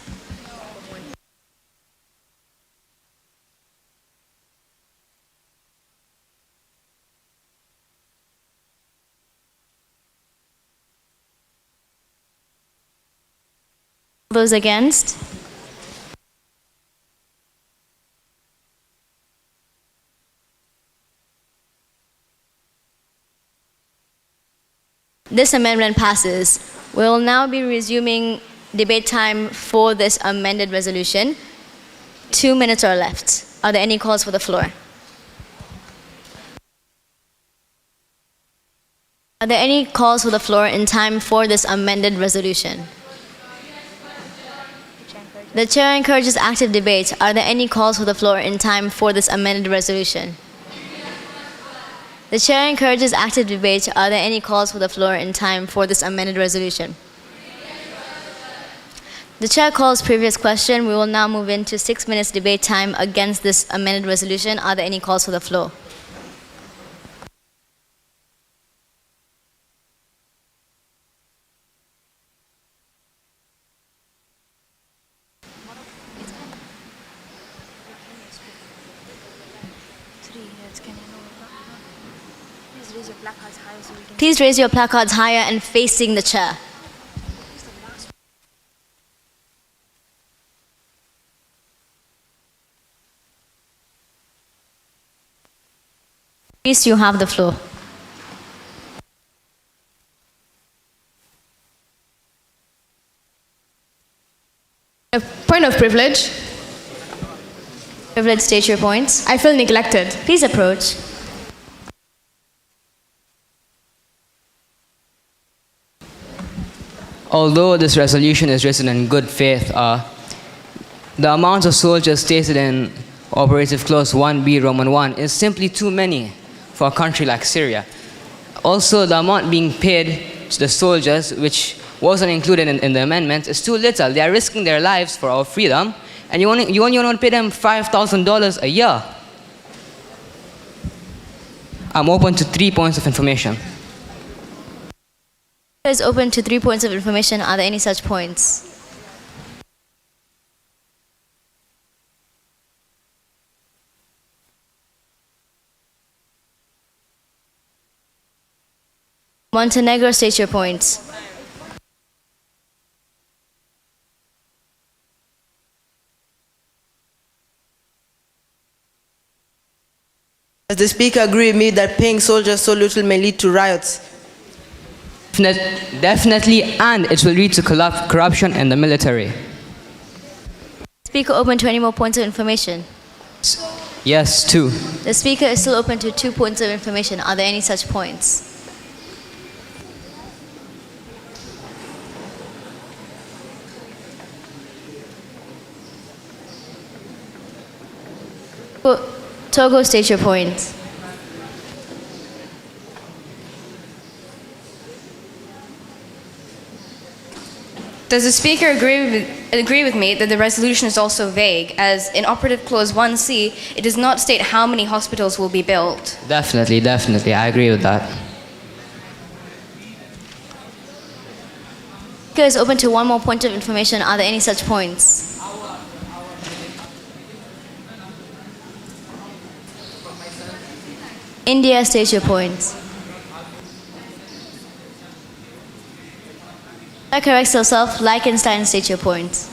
All those against? This amendment passes. We will now be resuming debate time for this amended resolution. 2 minutes are left. Are there any calls for the floor? Are there any calls for the floor in time for this amended resolution? The chair encourages active debate. Are there any calls for the floor in time for this amended resolution? The chair encourages active debate. Are there any calls for the floor in time for this amended resolution? The chair calls previous question. We will now move into 6 minutes debate time against this amended resolution. Are there any calls for the floor? Please raise your placards higher and facing the chair. Please, you have the floor. A point of privilege. Privilege, state your points. I feel neglected. Please approach. Although this resolution is written in good faith, the amount of soldiers stated in Operative Clause 1B Roman 1 is simply too many for a country like Syria. Also, the amount being paid to the soldiers, which wasn't included in the amendment, is too little. They are risking their lives for our freedom, and you only want to pay them $5,000 a year. I'm open to 3 points of information. Is open to 3 points of information. Are there any such points? Montenegro, state your points. Does the speaker agree with me that paying soldiers so little may lead to riots? Definitely, and it will lead to corruption in the military. Speaker open to any more points of information? Yes, 2. The speaker is still open to 2 points of information. Are there any such points? Togo, state your point. Does the speaker agree with me that the resolution is also vague, as in operative clause 1C, it does not state how many hospitals will be built? Definitely, I agree with that. Speaker is open to 1 more point of information. Are there any such points? India, state your points. Corrects yourself. Liechtenstein, state your points.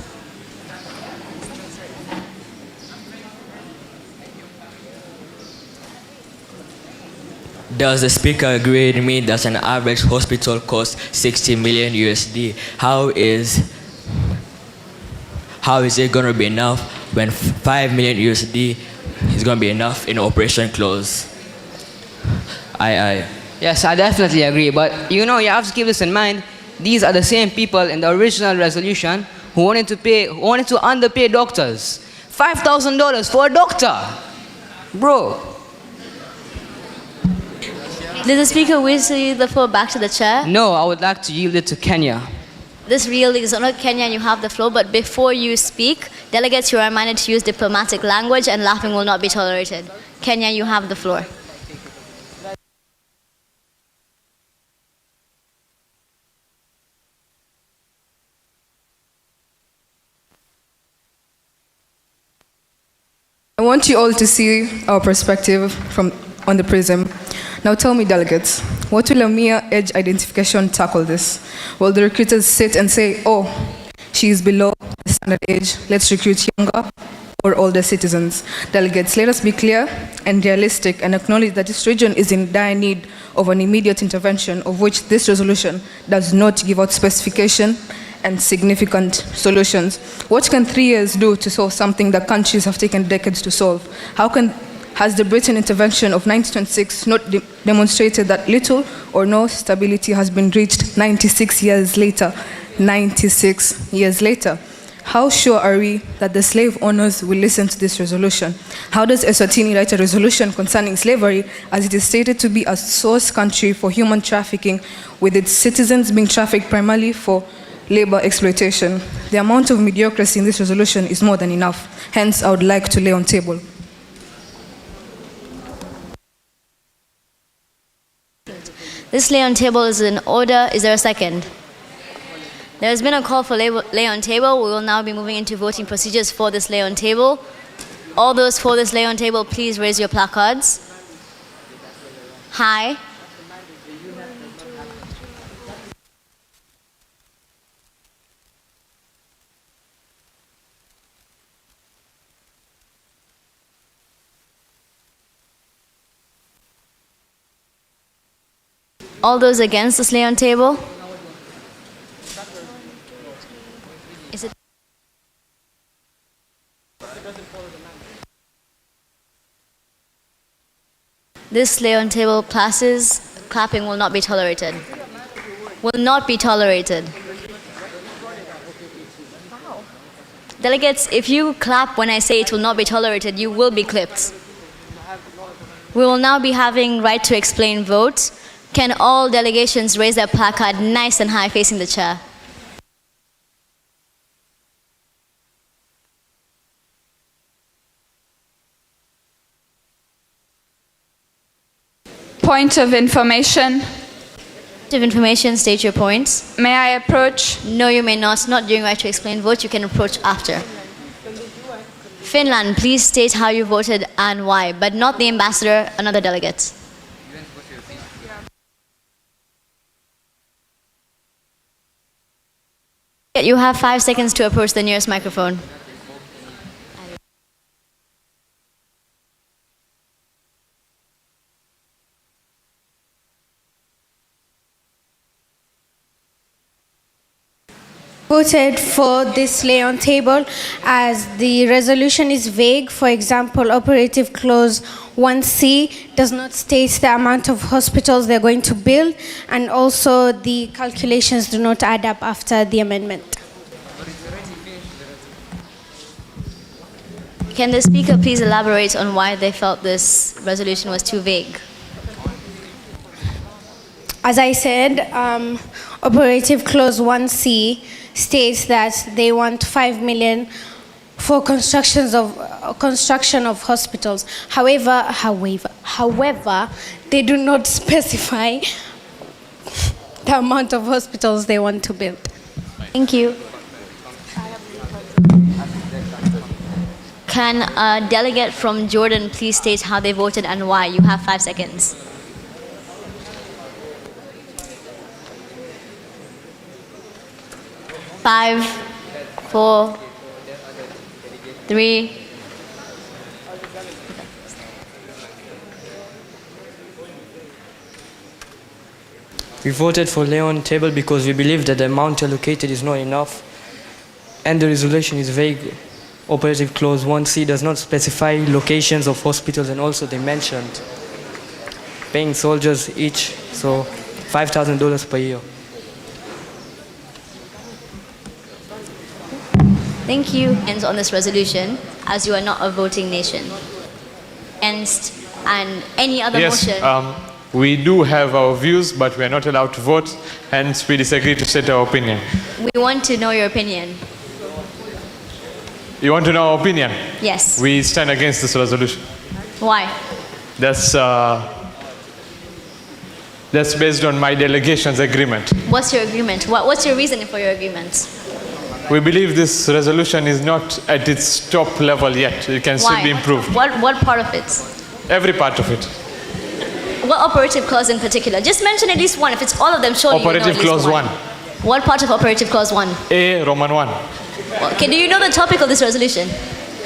Does the speaker agree with me that an average hospital costs 60 million USD? How is it going to be enough when 5 million USD is going to be enough in operation clause? Yes, I definitely agree, but you have to keep this in mind. These are the same people in the original resolution who wanted to underpay doctors. $5,000 for a doctor. Bro. Does the speaker wish to yield the floor back to the chair? No, I would like to yield it to Kenya. This really is not Kenya and you have the floor, but before you speak, delegates, you are reminded to use diplomatic language and laughing will not be tolerated. Kenya, you have the floor. I want you all to see our perspective on the prism. Now tell me, delegates, what will a mere age identification tackle this? Will the recruiters sit and say, oh, she is below the standard age, let's recruit younger or older citizens? Delegates, let us be clear and realistic and acknowledge that this region is in dire need of an immediate intervention, of which this resolution does not give out specification and significant solutions. What can 3 years do to solve something that countries have taken decades to solve? Has the Britain intervention of 1926 not demonstrated that little or no stability has been reached 96 years later? 96 years later. How sure are we that the slave owners will listen to this resolution? How does Eswatini write a resolution concerning slavery as it is stated to be a source country for human trafficking, with its citizens being trafficked primarily for labor exploitation? The amount of mediocrity in this resolution is more than enough. Hence, I would like to lay on table. This lay on table is in order. Is there a second? There has been a call for lay on table. We will now be moving into voting procedures for this lay on table. All those for this lay on table, please raise your placards. High. All those against this lay on table? Is it? This lay on table passes. Clapping will not be tolerated. Will not be tolerated. Delegates, if you clap when I say it will not be tolerated, you will be clipped. We will now be having right to explain vote. Can all delegations raise their placard nice and high facing the chair? Point of information. Point of information, state your points. May I approach? No, you may not. Not during right to explain vote. You can approach after. Finland, please state how you voted and why, but not the ambassador, another delegate. You have 5 seconds to approach the nearest microphone. voted for this lay on table as the resolution is vague. For example, Operative Clause 1C does not state the amount of hospitals they're going to build, and also the calculations do not add up after the amendment. Can the speaker please elaborate on why they felt this resolution was too vague? As I said, Operative Clause 1C states that they want 5 million for construction of hospitals. However, they do not specify the amount of hospitals they want to build. Thank you. Can a delegate from Jordan please state how they voted and why? You have 5 seconds. Five, 4, 3. We voted for lay on table because we believe that the amount allocated is not enough and the resolution is vague. Operative Clause 1C does not specify locations of hospitals, and also they mentioned paying soldiers each, so $5,000 per year. Thank you. Ends on this resolution, as you are not a voting nation. Against and any other motion. We do have our views, but we are not allowed to vote, hence we disagree to state our opinion. We want to know your opinion. You want to know our opinion? Yes. We stand against this resolution. Why? That's based on my delegation's agreement. What's your agreement? What's your reasoning for your agreement? We believe this resolution is not at its top level yet. It can still be improved. What part of it? Every part of it. What operative clause in particular? Just mention at least one. If it's all of them, surely Operative you know at least Clause 1. What part of Operative Clause 1? A, Roman 1. Okay, do you know the topic of this resolution?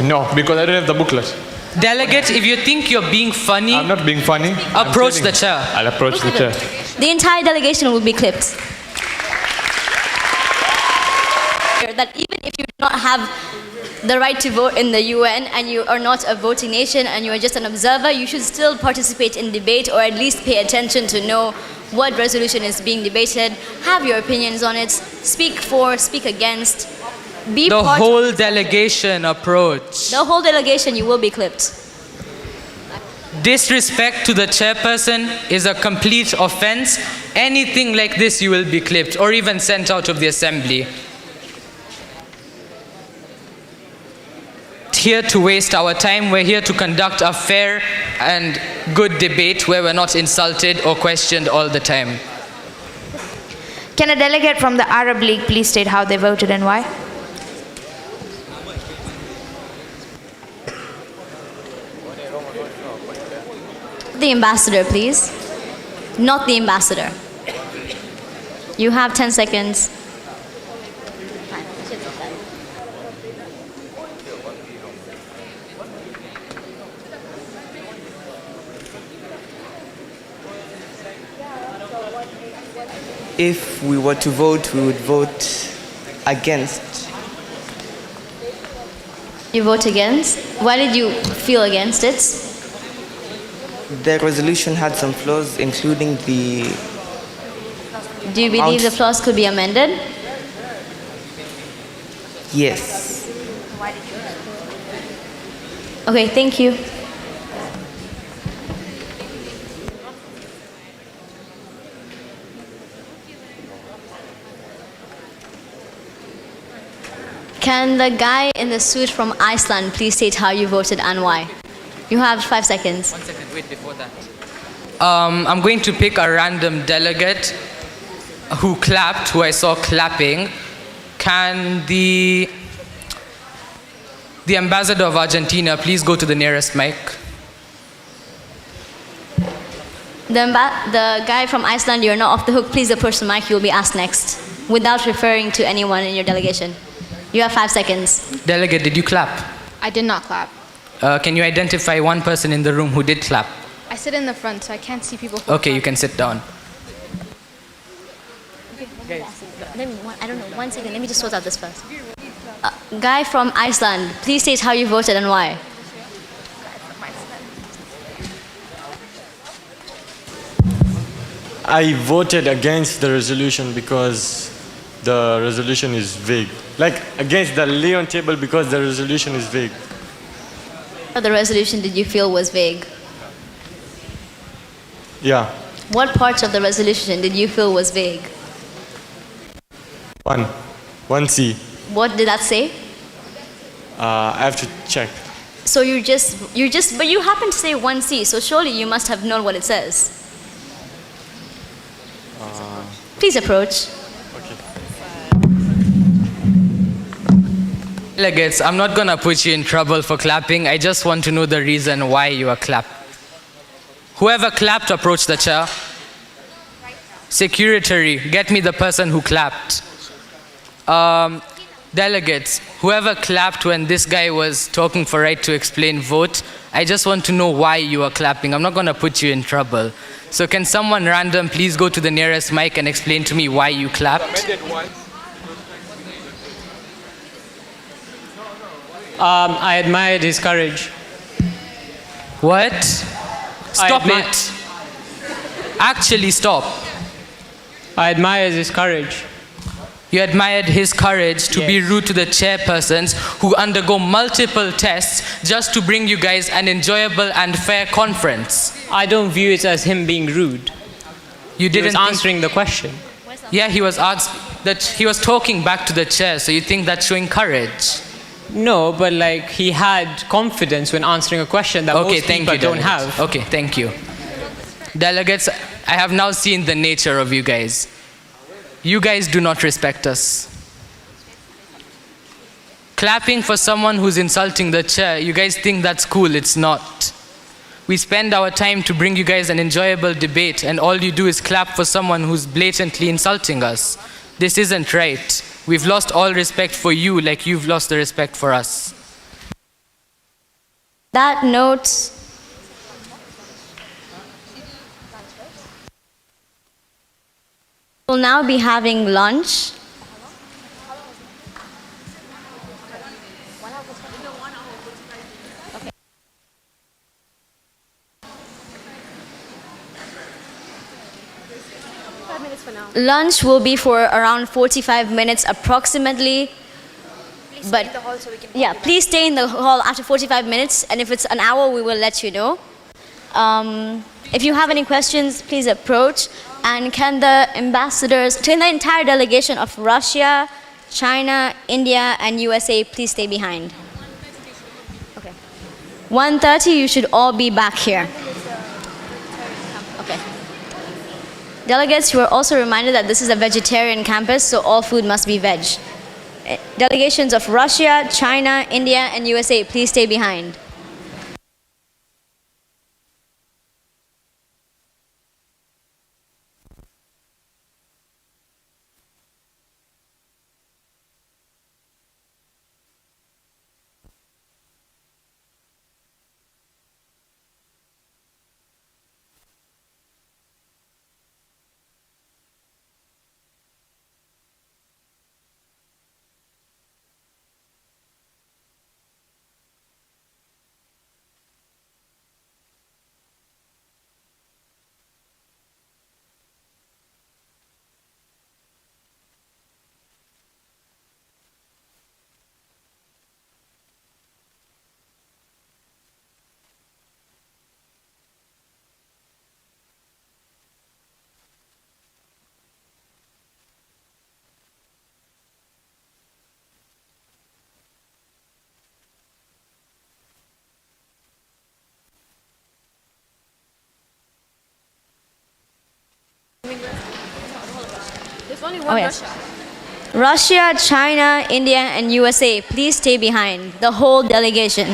No, because I don't have the booklet. Delegate, if you think you're being funny, I'm not being funny. Approach the chair. I'll approach the chair. The entire delegation will be clipped. That even if you do not have the right to vote in the UN and you are not a voting nation and you are just an observer, you should still participate in debate, or at least pay attention to know what resolution is being debated, have your opinions on it, speak for, speak against, be the part whole of delegation approach. the whole delegation. You will be clipped. Disrespect to the chairperson is a complete offense. Anything like this, you will be clipped or even sent out of the assembly. Here to waste our time. We're here to conduct a fair and good debate where we're not insulted or questioned all the time. Can a delegate from the Arab League please state how they voted and why? The ambassador, please. Not the ambassador. You have 10 seconds. If we were to vote, we would vote against. You vote against? Why did you feel against it? The resolution had some flaws, including the... Do you believe the clause could be amended? Yes. Okay, thank you. Can the guy in the suit from Iceland please state how you voted and why? You have 5 seconds. 1 second, wait before that. I'm going to pick a random delegate who clapped, who I saw clapping. Can the ambassador of Argentina please go to the nearest mic? The guy from Iceland, you're not off the hook. Please approach the mic. You'll be asked next without referring to anyone in your delegation. You have 5 seconds. Delegate, did you clap? I did not clap. Can you identify one person in the room who did clap? I sit in the front, so I can't see people. Okay, you can sit down. Okay. I don't know, 1 second, let me just sort out this first. Guy from Iceland, please state how you voted and why. I voted against the resolution because the resolution is vague. Like, against the Leon table because the resolution is vague. The resolution did you feel was vague? Yeah. What parts of the resolution did you feel was vague? 1C. What did that say? I have to check. So but you happen to say 1C, so surely you must have known what it says. Please approach. Delegates, I'm not going to put you in trouble for clapping. I just want to know the reason why you are clapped. Whoever clapped, approach the chair. Secretary, get me the person who clapped. Delegates, whoever clapped when this guy was talking for right to explain vote, I just want to know why you are clapping. I'm not going to put you in trouble. So can someone random please go to the nearest mic and explain to me why you clapped? I admired his courage. What? Stop it. Actually stop. I admired his courage. You admired his courage to be rude to the chairpersons who undergo multiple tests just to bring you guys an enjoyable and fair conference. I don't view it as him being rude. You didn't He was answering the question. Yeah, he was talking back to the chair, so you think that's showing courage? No, but like he had confidence when answering a question that most people don't have. Okay, thank you. Delegates, I have now seen the nature of you guys. You guys do not respect us. Clapping for someone who's insulting the chair, you guys think that's cool, it's not. We spend our time to bring you guys an enjoyable debate, and all you do is clap for someone who's blatantly insulting us. This isn't right. We've lost all respect for you like you've lost the respect for us. That note, we'll now be having lunch. Lunch will be for around 45 minutes approximately. But yeah, please stay in the hall after 45 minutes, and if it's an hour, we will let you know. If you have any questions, please approach. And can the ambassadors, can the entire delegation of Russia, China, India, and USA please stay behind? Okay. 1:30, you should all be back here. Okay. Delegates, you are also reminded that this is a vegetarian campus, so all food must be veg. Delegations of Russia, China, India, and USA, please stay behind. Oh, yes. Russia, China, India, and USA, please stay behind. The whole delegation.